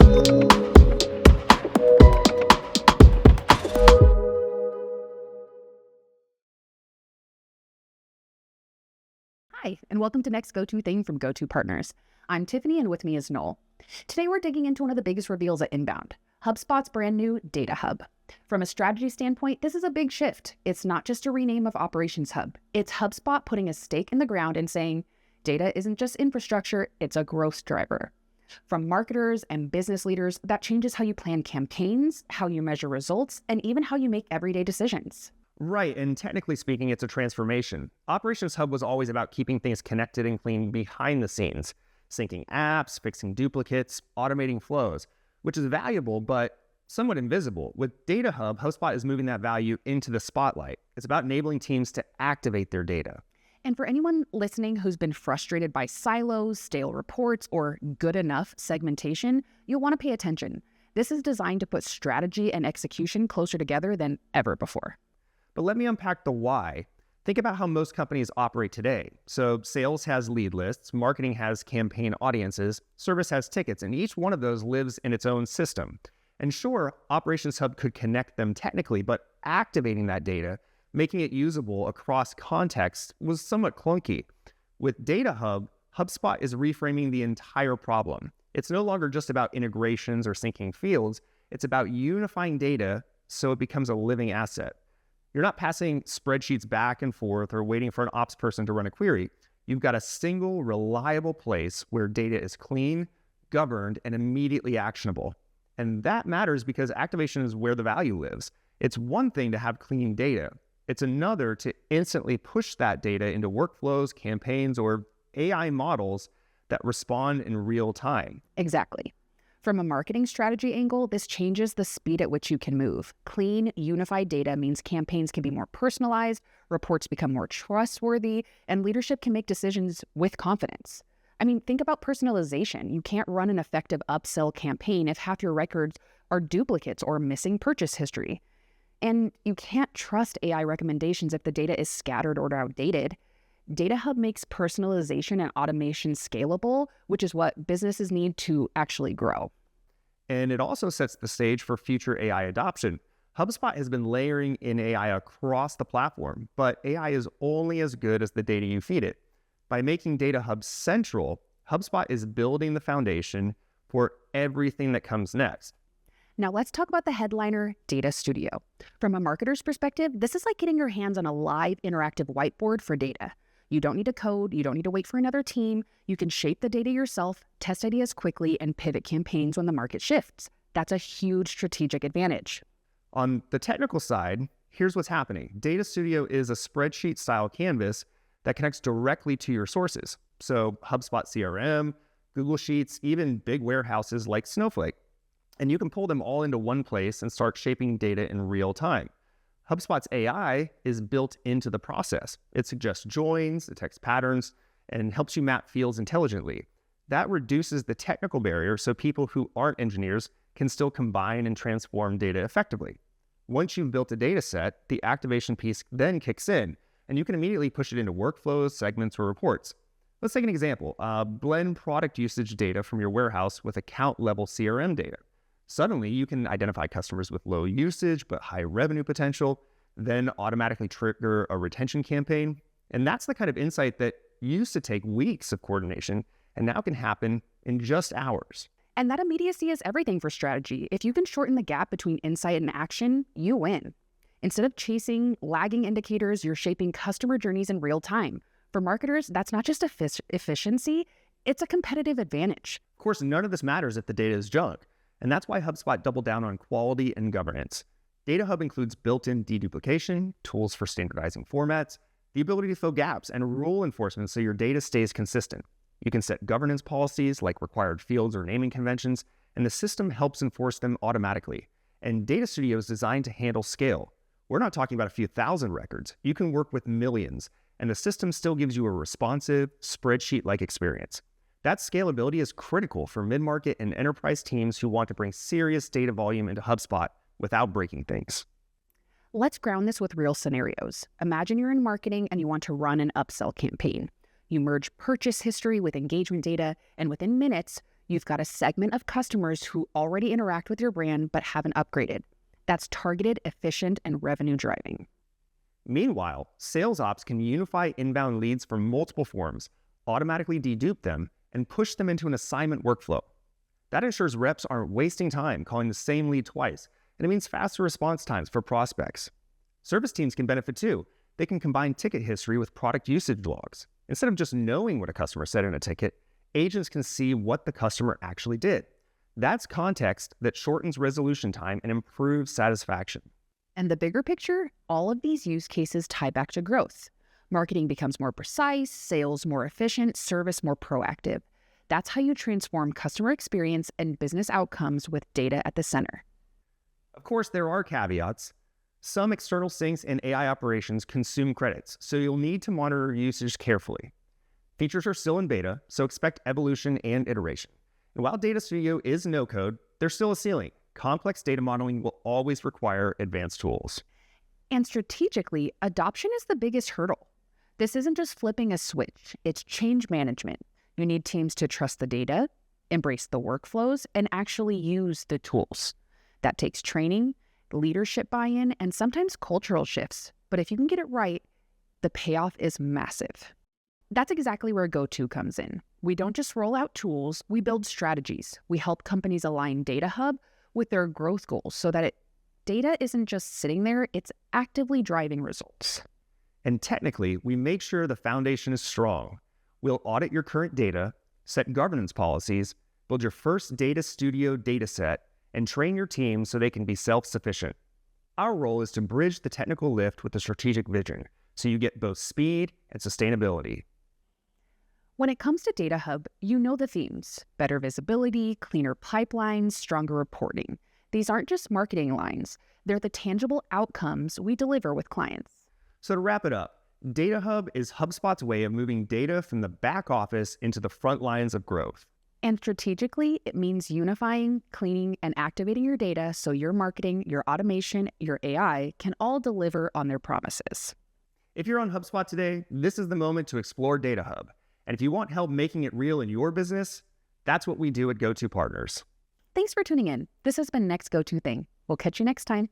Hi, and welcome to Next Go2 Thing from GO2 Partners. I'm Tiffany, and with me is Noel. Today we're digging into one of the biggest reveals at Inbound, HubSpot's brand new Data Hub. From a strategy standpoint, this is a big shift. It's not just a rename of Operations Hub. It's HubSpot putting a stake in the ground and saying, data isn't just infrastructure, it's a growth driver. From marketers and business leaders, that changes how you plan campaigns, how you measure results, and even how you make everyday decisions. Right, and technically speaking, it's a transformation. Operations Hub was always about keeping things connected and clean behind the scenes, syncing apps, fixing duplicates, automating flows, which is valuable, but somewhat invisible. With Data Hub, HubSpot is moving that value into the spotlight. It's about enabling teams to activate their data. And for anyone listening who's been frustrated by silos, stale reports, or good enough segmentation, you'll want to pay attention. This is designed to put strategy and execution closer together than ever before. But let me unpack the why. Think about how most companies operate today. So sales has lead lists, marketing has campaign audiences, service has tickets, and each one of those lives in its own system. And sure, Operations Hub could connect them technically, but activating that data, making it usable across contexts, was somewhat clunky. With Data Hub, HubSpot is reframing the entire problem. It's no longer just about integrations or syncing fields. It's about unifying data so it becomes a living asset. You're not passing spreadsheets back and forth or waiting for an ops person to run a query. You've got a single, reliable place where data is clean, governed, and immediately actionable. And that matters because activation is where the value lives. It's one thing to have clean data. It's another to instantly push that data into workflows, campaigns, or AI models that respond in real time. Exactly. From a marketing strategy angle, this changes the speed at which you can move. Clean, unified data means campaigns can be more personalized, reports become more trustworthy, and leadership can make decisions with confidence. I mean, think about personalization. You can't run an effective upsell campaign if half your records are duplicates or missing purchase history. And you can't trust AI recommendations if the data is scattered or outdated. Data Hub makes personalization and automation scalable, which is what businesses need to actually grow. And it also sets the stage for future AI adoption. HubSpot has been layering in AI across the platform, but AI is only as good as the data you feed it. By making Data Hub central, HubSpot is building the foundation for everything that comes next. Now let's talk about the headliner, Data Studio. From a marketer's perspective, this is like getting your hands on a live interactive whiteboard for data. You don't need to code, you don't need to wait for another team. You can shape the data yourself, test ideas quickly, and pivot campaigns when the market shifts. That's a huge strategic advantage. On the technical side, here's what's happening. Data Studio is a spreadsheet-style canvas that connects directly to your sources. So HubSpot CRM, Google Sheets, even big warehouses like Snowflake. And you can pull them all into one place and start shaping data in real time. HubSpot's AI is built into the process. It suggests joins, detects patterns, and helps you map fields intelligently. That reduces the technical barrier so people who aren't engineers can still combine and transform data effectively. Once you've built a data set, the activation piece then kicks in, and you can immediately push it into workflows, segments, or reports. Let's take an example. Blend product usage data from your warehouse with account-level CRM data. Suddenly, you can identify customers with low usage but high revenue potential, then automatically trigger a retention campaign. And that's the kind of insight that used to take weeks of coordination and now can happen in just hours. And that immediacy is everything for strategy. If you can shorten the gap between insight and action, you win. Instead of chasing lagging indicators, you're shaping customer journeys in real time. For marketers, that's not just efficiency, it's a competitive advantage. Of course, none of this matters if the data is junk. And that's why HubSpot doubled down on quality and governance. Data Hub includes built-in deduplication, tools for standardizing formats, the ability to fill gaps, and rule enforcement so your data stays consistent. You can set governance policies like required fields or naming conventions, and the system helps enforce them automatically. And Data Studio is designed to handle scale. We're not talking about a few thousand records. You can work with millions, and the system still gives you a responsive, spreadsheet-like experience. That scalability is critical for mid-market and enterprise teams who want to bring serious data volume into HubSpot without breaking things. Let's ground this with real scenarios. Imagine you're in marketing and you want to run an upsell campaign. You merge purchase history with engagement data, and within minutes, You've got a segment of customers who already interact with your brand but haven't upgraded. That's targeted, efficient, and revenue driving. Meanwhile, sales ops can unify inbound leads from multiple forms, automatically dedupe them, and push them into an assignment workflow. That ensures reps aren't wasting time calling the same lead twice, and it means faster response times for prospects. Service teams can benefit too. They can combine ticket history with product usage logs. Instead of just knowing what a customer said in a ticket, agents can see what the customer actually did. That's context that shortens resolution time and improves satisfaction. And the bigger picture, all of these use cases tie back to growth. Marketing becomes more precise, sales more efficient, service more proactive. That's how you transform customer experience and business outcomes with data at the center. Of course, there are caveats. Some external syncs and AI operations consume credits, so you'll need to monitor usage carefully. Features are still in beta, so expect evolution and iteration. And while Data Studio is no-code, there's still a ceiling. Complex data modeling will always require advanced tools. And strategically, adoption is the biggest hurdle. This isn't just flipping a switch, it's change management. You need teams to trust the data, embrace the workflows, and actually use the tools. That takes training, leadership buy-in, and sometimes cultural shifts. But if you can get it right, the payoff is massive. That's exactly where GO2 comes in. We don't just roll out tools, we build strategies. We help companies align Data Hub with their growth goals so that data isn't just sitting there, it's actively driving results. And technically, we make sure the foundation is strong. We'll audit your current data, set governance policies, build your first Data Studio dataset, and train your team so they can be self-sufficient. Our role is to bridge the technical lift with the strategic vision, so you get both speed and sustainability. When it comes to Data Hub, you know the themes: better visibility, cleaner pipelines, stronger reporting. These aren't just marketing lines. They're the tangible outcomes we deliver with clients. So to wrap it up, Data Hub is HubSpot's way of moving data from the back office into the front lines of growth. And strategically, it means unifying, cleaning, and activating your data so your marketing, your automation, your AI can all deliver on their promises. If you're on HubSpot today, this is the moment to explore Data Hub. And if you want help making it real in your business, that's what we do at GO2 Partners. Thanks for tuning in. This has been NXTGO2THING. We'll catch you next time.